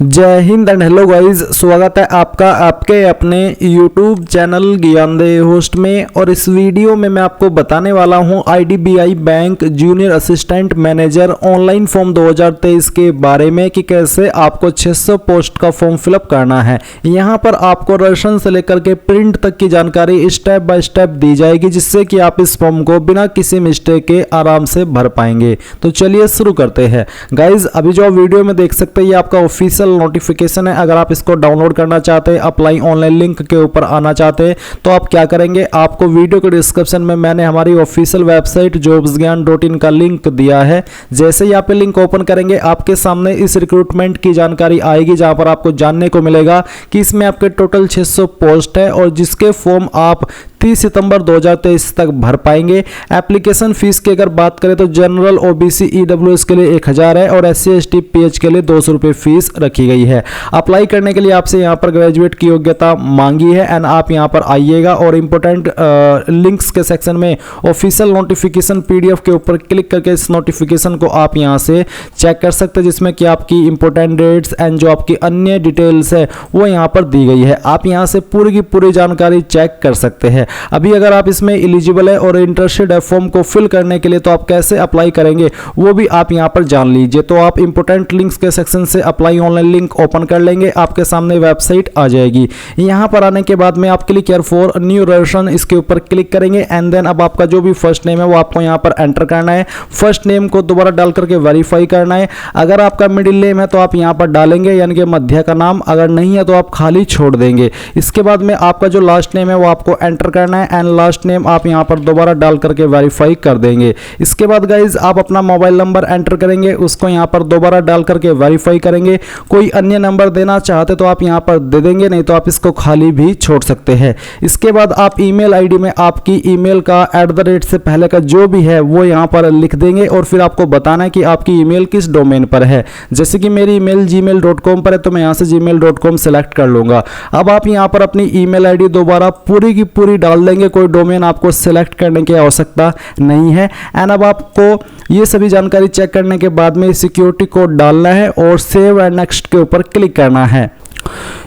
जय Hind and hello guys, स्वागत है आपका आपके अपने YouTube चैनल ज्ञानदेय होस्ट में। और इस वीडियो में मैं आपको बताने वाला हूं IDBI bank junior assistant manager online form 2023 के बारे में कि कैसे आपको 600 पोस्ट का फॉर्म फिलअप करना है। यहां पर आपको रजिस्ट्रेशन से लेकर के प्रिंट तक की जानकारी स्टेप बाय स्टेप दी जाएगी, जिससे कि आप इस फॉर्म को बिना किसी मिस्टेक के आराम से भर पाएंगे। तो चलिए शुरू करते हैं गाइज। अभी जो वीडियो में देख सकते हैं ये आपका ऑफिशियल नोटिफिकेशन है। अगर आप इसको डाउनलोड करना चाहते हैं, अप्लाई ऑनलाइन लिंक के ऊपर आना चाहते हैं, तो आप क्या करेंगे, आपको वीडियो के डिस्क्रिप्शन में मैंने हमारी ऑफिशियल वेबसाइट jobsgyan.in का लिंक दिया है। जैसे ही आप लिंक ओपन करेंगे आपके सामने इस रिक्रूटमेंट की जानकारी आएगी, जहां पर आपको जानने को मिलेगा कि इसमें आपके टोटल 600 पोस्ट है और जिसके फॉर्म आप 30 सितंबर 2023 तक भर पाएंगे। एप्लीकेशन फीस की अगर बात करें तो जनरल OBC EWS के लिए 1000 है और SC ST PH के लिए 200 रुपये फीस रखी गई है। अप्लाई करने के लिए आपसे यहाँ पर ग्रेजुएट की योग्यता मांगी है एंड आप यहाँ पर आइएगा और इंपॉर्टेंट लिंक्स के सेक्शन में ऑफिशियल नोटिफिकेशन PDF के ऊपर क्लिक करके इस नोटिफिकेशन को आप यहाँ से चेक कर सकते हैं, जिसमें कि आपकी इंपॉर्टेंट डेट्स एंड जो आपकी अन्य डिटेल्स है वो यहाँ पर दी गई है। आप यहाँ से पूरी की पूरी जानकारी चेक कर सकते हैं। अभी अगर आप इसमें एलिजिबल है और इंटरेस्टेड है फॉर्म को फिल करने के लिए, तो आप कैसे अप्लाई करेंगे वो भी आप यहां पर जान लीजिए। तो आप इंपॉर्टेंट लिंक्स के सेक्शन से अप्लाई ऑनलाइन लिंक ओपन कर लेंगे, आपके सामने वेबसाइट आ जाएगी। यहां पर आने के बाद में आप click here for new registration इसके ऊपर क्लिक करेंगे एंड देन अब आपका जो भी फर्स्ट नेम है वो आपको यहां पर एंटर करना है। फर्स्ट नेम को दोबारा डाल करके वेरीफाई करना है। अगर आपका मिडिल नेम है तो आप यहां पर डालेंगे, यानी कि मध्य का नाम। अगर नहीं है तो आप खाली छोड़ देंगे। इसके बाद में आपका जो लास्ट नेम है वो आपको एंटर करना है एंड लास्ट नेम आप यहां पर दोबारा डाल करके वेरीफाई कर देंगे। इसके बाद गाइज आप अपना मोबाइल नंबर एंटर करेंगे, उसको यहां पर दोबारा डाल करके वेरीफाई करेंगे। कोई अन्य नंबर देना चाहते तो आप यहां पर दे देंगे, नहीं तो आप इसको खाली भी छोड़ सकते हैं। इसके बाद आप ईमेल आईडी में आपकी ईमेल का @ से पहले का जो भी है वो यहां पर लिख देंगे और फिर आपको बताना है कि आपकी ईमेल किस डोमेन पर है। जैसे कि मेरी ईमेल gmail.com पर है तो मैं यहां से gmail.com सेलेक्ट कर लूंगा। अब आप यहां पर अपनी ईमेल आईडी दोबारा पूरी की पूरी डाल देंगे, कोई डोमेन आपको सिलेक्ट करने की आवश्यकता नहीं है। एंड अब आपको ये सभी जानकारी चेक करने के बाद में सिक्योरिटी कोड डालना है और सेव एंड नेक्स्ट के ऊपर क्लिक करना है।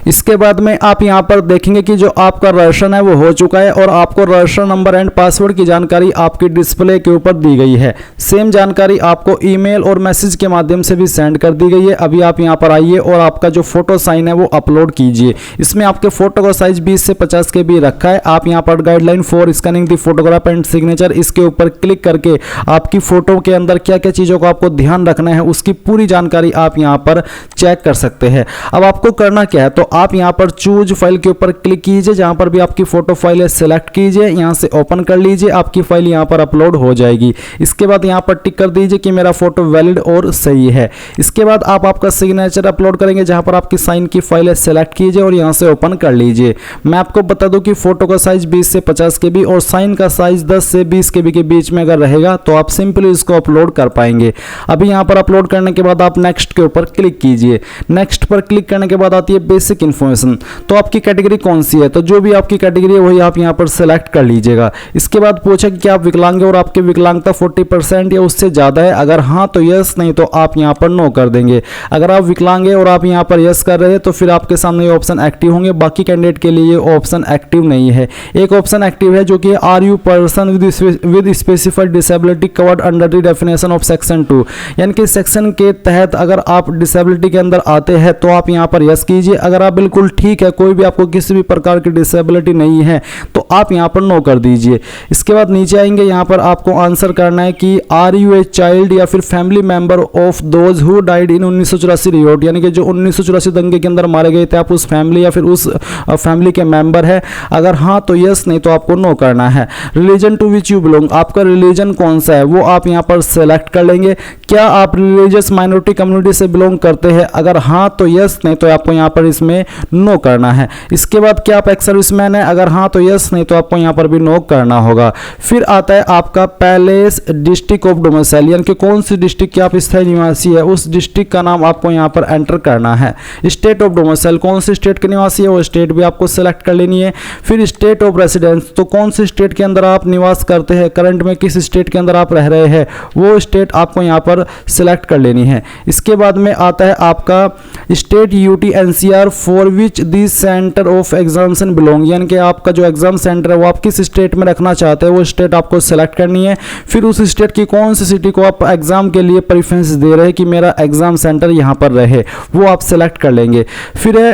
इसके बाद में आप यहां पर देखेंगे कि जो आपका रजिस्ट्रेशन है वो हो चुका है और आपको रजिस्ट्रेशन नंबर एंड पासवर्ड की जानकारी आपकी डिस्प्ले के ऊपर दी गई है। सेम जानकारी आपको ईमेल और मैसेज के माध्यम से भी सेंड कर दी गई है। अभी आप यहां पर आइए और आपका जो फोटो साइन है वो अपलोड कीजिए। इसमें आपके फोटो का साइज 20 से 50 के भी रखा है। आप यहां पर guideline for scanning the photograph and signature इसके ऊपर क्लिक करके आपकी फोटो के अंदर क्या क्या चीजों को आपको ध्यान रखना है उसकी पूरी जानकारी आप यहां पर चेक कर सकते हैं। अब आपको करना क्या है, तो आप यहां पर चूज फाइल के ऊपर क्लिक कीजिए, जहां पर भी आपकी फोटो फाइल है सिलेक्ट कीजिए, यहां से ओपन कर लीजिए, आपकी फाइल यहां पर अपलोड हो जाएगी। इसके बाद यहां पर टिक कर दीजिए कि मेरा फोटो वैलिड और सही है। इसके बाद आप आपका सिग्नेचर अपलोड करेंगे, जहां पर आपकी साइन की फाइल है सिलेक्ट कीजिए और यहां से ओपन कर लीजिए। मैं आपको बता दूं कि फोटो का साइज 20 से 50 KB और साइन का साइज 10 से 20 KB के बीच में अगर रहेगा तो आप सिंपली इसको अपलोड कर पाएंगे। अभी यहां पर अपलोड करने के बाद आप नेक्स्ट के ऊपर क्लिक कीजिए। नेक्स्ट पर क्लिक करने के बाद आती है बेसिक इन्फॉर्मेशन। तो आपकी कैटेगरी कौन सी है, तो जो भी आपकी कैटेगरी है वही आप यहां पर सेलेक्ट कर लीजिएगा। इसके बाद पूछा कि क्या आप विकलांग हैं और आपकी विकलांगता 40% या उससे ज्यादा है। अगर हाँ तो यस, नहीं तो आप यहां पर नो कर देंगे। अगर आप विकलांग हैं और आप यहां पर यस कर रहे हैं तो फिर आपके सामने ये ऑप्शन एक्टिव होंगे। बाकी कैंडिडेट के लिए ये ऑप्शन एक्टिव नहीं है। एक ऑप्शन एक्टिव है जो कि are you person with specified disability covered under the definition of section 2, यानी कि सेक्शन के तहत अगर आप डिसेबिलिटी के अंदर आते हैं तो आप यहां पर यस कीजिए। अगर आप बिल्कुल ठीक है, कोई भी आपको किसी भी प्रकार की डिसेबिलिटी नहीं है, तो आप यहां पर नो कर दीजिए। इसके बाद नीचे आएंगे, यहां पर आपको आंसर करना है कि आर यू ए चाइल्ड या फिर family member of those who died in 1984 revolt, यानी कि जो 1984 दंगे के अंदर मारे गए थे, आप उस फैमिली या फिर उस फैमिली के मेंबर है। अगर हाँ तो यस, नहीं तो आपको नो करना है। Religion to which you belong, आपका रिलीजन कौन सा है वो आप यहां पर सेलेक्ट कर लेंगे। क्या आप रिलीजियस माइनॉरिटी कम्युनिटी से बिलोंग करते हैं, अगर हाँ तो यस, नहीं तो आपको यहां पर इसमें नो करना है। इसके बाद क्या आप एक्स सर्विसमैन है, अगर हाँ तो यस, नहीं तो आपको यहां पर भी नो करना होगा। फिर आता है आपका पैलेस डिस्ट्रिक्ट ऑफ डोमिसाइल, यानी कि कौन सी डिस्ट्रिक्ट के आप स्थायी निवासी है, उस डिस्ट्रिक्ट का नाम आपको यहां पर एंटर करना है। स्टेट ऑफ डोमिसाइल, कौन सी स्टेट के निवासी है वो स्टेट भी आपको सेलेक्ट कर लेनी है। फिर स्टेट ऑफ रेसिडेंस, तो कौन सी स्टेट के अंदर आप निवास करते हैं, करंट में किस स्टेट के अंदर आप रह रहे हैं वो स्टेट आपको यहां पर पर सिलेक्ट कर लेनी है। इसके बाद में आता है आपका state UT NCR for which the centre of examination belong, यानी कि आपका जो एग्जाम सेंटर है वो आप किस स्टेट में रखना चाहते हैं वो स्टेट आपको सेलेक्ट करनी है। फिर उस स्टेट की कौन सी सिटी को आप एग्जाम के लिए प्रेफरेंस दे रहे हैं कि मेरा एग्जाम सेंटर यहाँ पर रहे, वो आप सेलेक्ट कर लेंगे। फिर है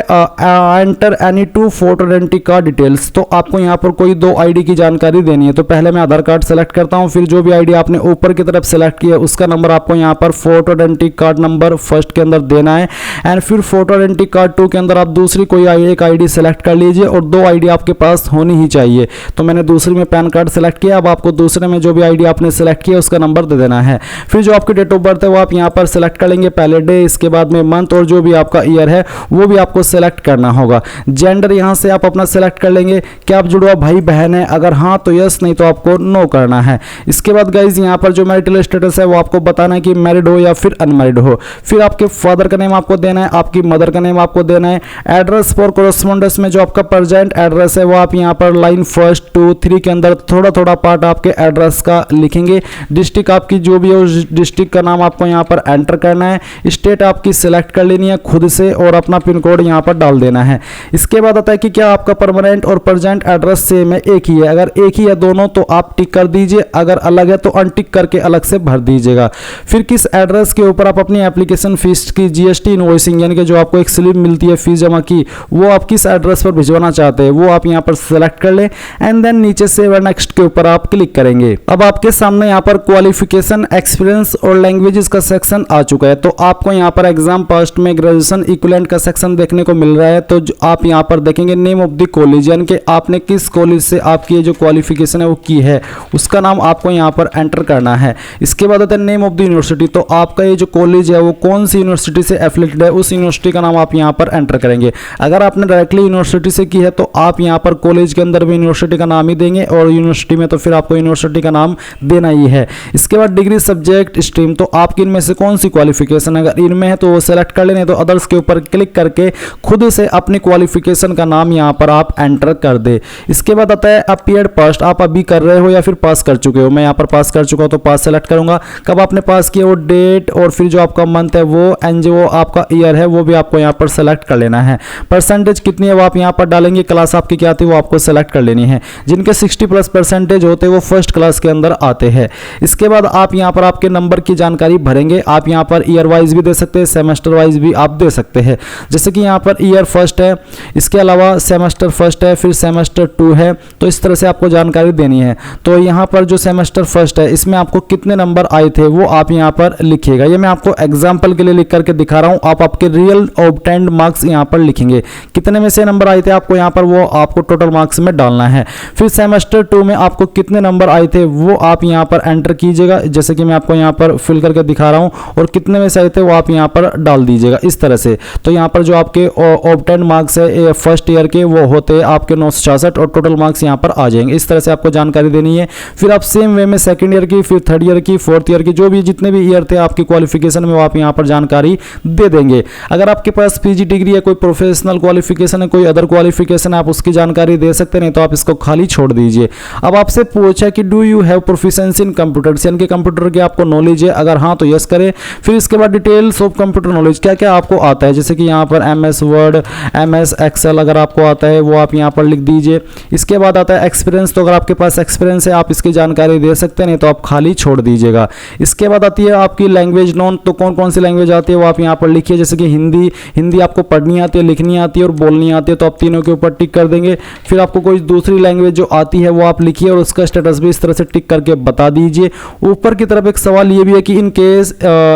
enter any two photo identity card details, तो आपको यहाँ पर कोई 2 आईडी की जानकारी देनी है। तो पहले मैं आधार कार्ड सेलेक्ट करता हूँ, फिर जो भी आईडी आपने ऊपर की तरफ सेलेक्ट किया उसका नंबर आपको यहाँ पर photo identity card number first के अंदर देना है। एंड फिर फोटो आइडेंटिटी कार्ड 2 के अंदर आप दूसरी कोई एक आईडी सेलेक्ट कर लीजिए और 2 आईडी आपके पास होनी ही चाहिए। तो मैंने दूसरी में पैन कार्ड सेलेक्ट किया, अब आपको दूसरे में जो भी आईडी आपने सेलेक्ट किया उसका नंबर दे देना है। फिर जो आपकी डेट ऑफ बर्थ है वो आप यहाँ पर सेलेक्ट कर लेंगे, पहले डे, इसके बाद में मंथ और जो भी आपका ईयर है वो भी आपको सेलेक्ट करना होगा। जेंडर यहाँ से आप अपना सेलेक्ट कर लेंगे, क्या आप जुड़वा भाई बहन है, अगर हाँ तो यस, नहीं तो आपको नो करना है। इसके बाद गाइज यहाँ पर जो मैरिटल स्टेटस है वो आपको बताना है कि मैरिड हो या फिर अनमैरिड हो। फिर आपके फादर का नेम आपको देना है, आपकी मदर का नेम आपको देना है। एड्रेस फॉर कोरेस्पोंडेंस में जो आपका प्रेजेंट एड्रेस है वो आप यहाँ पर लाइन 1, 2, 3 के अंदर थोड़ा थोड़ा पार्ट आपके एड्रेस का लिखेंगे। डिस्ट्रिक्ट आपकी जो भी है उस डिस्ट्रिक्ट का नाम आपको यहाँ पर एंटर करना है। स्टेट आपकी सिलेक्ट कर लेनी है खुद से और अपना पिन कोड यहाँ पर डाल देना है। इसके बाद आता है कि क्या आपका परमानेंट और प्रेजेंट एड्रेस सेम है, एक ही है। अगर एक ही है दोनों तो आप टिक कर दीजिए, अगर अलग है तो अनटिक करके अलग से भर दीजिएगा। फिर किस एड्रेस के ऊपर आप अपनी एप्लीकेशन फीस की जीएसटी इनवॉइसिंग यानी कि जो आपको एक स्लिप मिलती है फीस जमा की, वो आप किस एड्रेस पर भिजवाना चाहते हैं वो आप यहाँ पर सेलेक्ट कर लें। एंड देन नीचे से नेक्स्ट के ऊपर आप क्लिक करेंगे। अब आपके सामने यहाँ पर क्वालिफिकेशन, एक्सपीरियंस और लैंग्वेजेस का सेक्शन आ चुका है। तो आपको यहाँ पर एग्जाम पास्ट में ग्रेजुएशन इक्विवेलेंट का सेक्शन देखने को मिल रहा है। तो आप यहाँ पर देखेंगे नेम ऑफ द कॉलेज, यानी कि आपने किस कॉलेज से आपकी ये जो क्वालिफिकेशन है वो की है उसका नाम आपको यहाँ पर एंटर करना है। इसके बाद आता है नेम ऑफ द यूनिवर्सिटी, तो आपका ये जो कॉलेज है वो कौन सी यूनिवर्सिटी से एफिलेटेड है उस यूनिवर्सिटी का नाम आप यहाँ पर एंटर करेंगे। अगर आपने डायरेक्टली यूनिवर्सिटी से की है तो आप यहाँ पर कॉलेज के अंदर भी यूनिवर्सिटी का नाम ही देंगे और यूनिवर्सिटी में तो फिर आपको यूनिवर्सिटी का नाम देना ही है। इसके बाद डिग्री, सब्जेक्ट, स्ट्रीम, तो आपकी इनमें से कौन सी क्वालिफिकेशन अगर इनमें है तो वो सेलेक्ट कर लेने, तो अदर्स के ऊपर क्लिक करके खुद से अपनी क्वालिफिकेशन का नाम यहाँ पर आप एंटर कर दे। इसके बाद आता है अपीयर्ड पास्ट, आप अभी कर रहे हो या फिर पास कर चुके हो। मैं यहाँ पर पास कर चुका हूँ तो पास सेलेक्ट करूंगा। कब आपने पास किया वो डेट और फिर जो आपका मंथ है वो एंड जो आपका ईयर है वो भी आपको यहाँ पर सेलेक्ट कर लेना है। परसेंटेज कितनी है वो आप यहाँ पर डालेंगे, क्लास आपकी क्या आती है वो आपको सेलेक्ट कर लेनी है। जिनके 60+ परसेंटेज होते हैं वो फर्स्ट क्लास के अंदर आते हैं। इसके बाद आप यहाँ पर आपके नंबर की जानकारी भरेंगे। आप यहाँ पर ईयर वाइज भी दे सकते हैं, सेमेस्टर वाइज भी आप दे सकते हैं। जैसे कि यहाँ पर ईयर फर्स्ट है, इसके अलावा सेमेस्टर फर्स्ट है, फिर सेमेस्टर 2 है, तो इस तरह से आपको जानकारी देनी है। तो यहाँ पर जो सेमेस्टर फर्स्ट है इसमें आपको कितने नंबर आए थे वो आप यहाँ पर लिखिएगा। ये मैं आपको एग्जाम्पल के लिए लिख करके दिखा रहा हूँ, आप आपके रियल ऑब्टेन्ड मार्क्स यहाँ पर लिखेंगे। कितने में से नंबर आए थे आपको यहाँ पर वो आपको टोटल मार्क्स में डालना है। फिर सेमेस्टर 2 में आपको कितने नंबर आए थे वो आप यहाँ पर एंटर कीजिएगा, जैसे कि मैं आपको यहाँ पर फिल करके दिखा रहा हूँ, और कितने में से आए थे वो आप यहाँ पर डाल दीजिएगा इस तरह से। तो यहाँ पर जो आपके ऑब्टेन्ड मार्क्स है फर्स्ट ईयर के वो होते हैं आपके 966 और टोटल मार्क्स यहाँ पर आ जाएंगे। इस तरह से आपको जानकारी देनी है। फिर आप सेम वे में सेकंड ईयर की, फिर थर्ड ईयर की, फोर्थ ईयर की, जो भी जितने भी ईयर थे आपकी क्वालिफिकेशन में वो आप यहाँ पर जानकारी दे देंगे। अगर आपके पास पीजी डिग्री है, कोई प्रोफेशनल क्वालिफिकेशन है, कोई अदर क्वालिफिकेशन है, आप उसकी जानकारी दे सकते हैं, नहीं तो आप इसको खाली छोड़ दीजिए। अब आपसे पूछा कि do you have proficiency in computers, यानी कि कंप्यूटर की आपको नॉलेज है, अगर हाँ तो यस करें। फिर इसके बाद डिटेल्स ऑफ कंप्यूटर नॉलेज, क्या क्या आपको आता है, जैसे कि यहाँ पर MS वर्ड, MS एक्सेल अगर आपको आता है वो आप यहाँ पर लिख दीजिए। इसके बाद आता है एक्सपीरियंस, तो अगर आपके पास एक्सपीरियंस है आप इसकी जानकारी दे सकते हैं, नहीं तो आप खाली छोड़ दीजिएगा। इसके बाद आती है आपकी लैंग्वेज नॉन, तो कौन कौन सी लैंग्वेज आती है वो आप यहाँ पर लिखिए, जैसे कि हिंदी आपको पढ़नी आती है, लिखनी आती है और बोलनी आती है, तो आप तीनों के ऊपर टिक कर देंगे। फिर आपको कोई दूसरी लैंग्वेज जो आती है वो आप लिखिए और उसका स्टेटस भी इस तरह से टिक करके बता दीजिए। ऊपर की तरफ एक सवाल ये भी है कि in case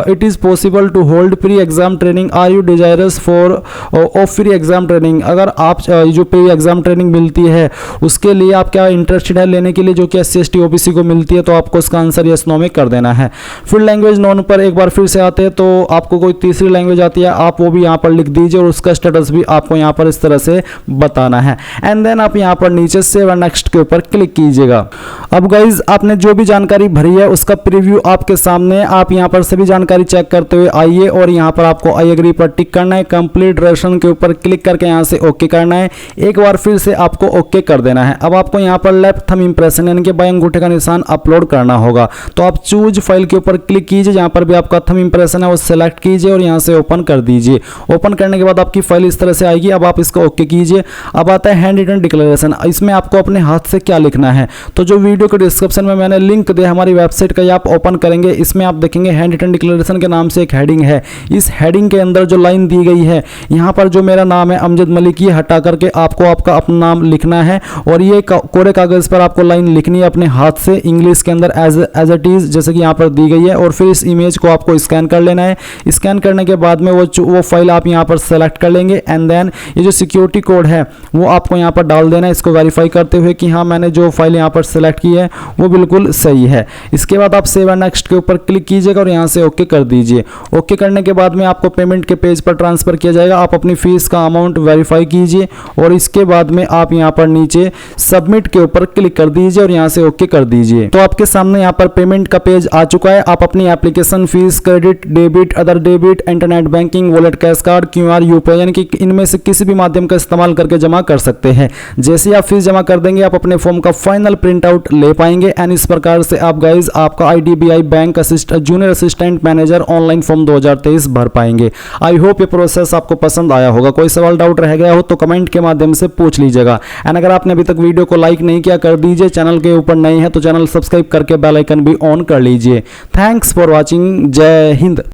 it is possible to hold pre exam training, are you desirous for of free exam training, अगर आप जो प्री एग्जाम ट्रेनिंग मिलती है उसके लिए आप क्या इंटरेस्टेड है लेने के लिए, जो कि SC ST OBC को मिलती है, तो आपको इसका आंसर यस नो में कर देना है। फिर लैंग्वेज नॉन पर एक बार फिर से आते हैं, तो आपको कोई तीसरी लैंग्वेज आती है आप वो भी यहाँ पर लिख दीजिए और उसका स्टेटस भी आपको यहाँ पर इस तरह से बताना है। एंड देन आप यहाँ पर नीचे सेव एंड नेक्स्ट के ऊपर क्लिक कीजिएगा। अब गाइज आपने जो भी जानकारी भरी है उसका प्रीव्यू आपके सामने, आप यहाँ पर सभी जानकारी चेक करते हुए आइए और यहाँ पर आपको आई एग्री पर टिक करना है। कंप्लीट रजिस्ट्रेशन के ऊपर क्लिक करके यहाँ से ओके करना है, एक बार फिर से आपको ओके कर देना है। अब आपको यहाँ पर लेफ्ट थंब इंप्रेशन यानी कि बाएं अंगूठे का निशान अपलोड करना होगा, तो आप चूज फाइल के ऊपर क्लिक क्लिक कीजिए, जहाँ पर भी आपका थंब इंप्रेशन है वो सेलेक्ट कीजिए और यहाँ से ओपन कर दीजिए। ओपन करने के बाद आपकी फाइल इस तरह से आएगी। अब आप इसको ओके कीजिए। अब आता है हैंड रिटन डिक्लेरेशन। इसमें आपको अपने हाथ से क्या लिखना है, तो जो वीडियो के डिस्क्रिप्शन में मैंने लिंक दिया हमारी वेबसाइट का, आप ओपन करेंगे, इसमें आप देखेंगे हैंड रिटन डिक्लेरेशन के नाम से एक हेडिंग है। इस हेडिंग के अंदर जो लाइन दी गई है, यहाँ पर जो मेरा नाम है अमजद मलिक, ये हटा करके आपको आपका अपना नाम लिखना है और ये कोरे कागज पर आपको लाइन लिखनी है अपने हाथ से इंग्लिश के अंदर एज इट इज, जैसे कि यहाँ पर दी गई है। और फिर इस इमेज को आपको स्कैन कर लेना है। स्कैन करने के बाद में वो फाइल आप यहाँ पर सेलेक्ट कर लेंगे एंड देन ये जो सिक्योरिटी कोड है वो आपको यहाँ पर डाल देना है, इसको वेरीफाई करते हुए कि हाँ मैंने जो फाइल यहाँ पर सेलेक्ट की है वो बिल्कुल सही है। इसके बाद आप सेव एंड नेक्स्ट के ऊपर क्लिक कीजिएगा और यहाँ से ओके कर दीजिए। ओके करने के बाद में आपको पेमेंट के पेज पर ट्रांसफर किया जाएगा। आप अपनी फीस का अमाउंट वेरीफाई कीजिए और इसके बाद में आप यहाँ पर नीचे सबमिट के ऊपर क्लिक कर दीजिए और यहाँ से ओके कर दीजिए। तो आपके सामने यहाँ पर पेमेंट का पेज आ चुका है। आप अपनी application fees, credit, debit, other debit, internet banking, wallet, cash card, QR, UPI यानी कि इनमें से किसी भी माध्यम का इस्तेमाल करके जमा कर सकते हैं। जैसे ही आप फीस जमा कर देंगे आप अपने फॉर्म का फाइनल प्रिंट आउट ले पाएंगे एंड इस प्रकार से आप गाइज आपका IDBI bank junior assistant manager online form 2023 भर पाएंगे। आई होप ये प्रोसेस आपको पसंद आया होगा। कोई सवाल डाउट रह गया हो तो कमेंट के माध्यम से पूछ लीजिएगा। एंड अगर आपने अभी तक वीडियो को लाइक नहीं किया कर दीजिए, चैनल के ऊपर नए हैं तो चैनल सब्सक्राइब करके बेल आइकन भी ऑन कर लीजिए। Thanks for watching. जय हिंद।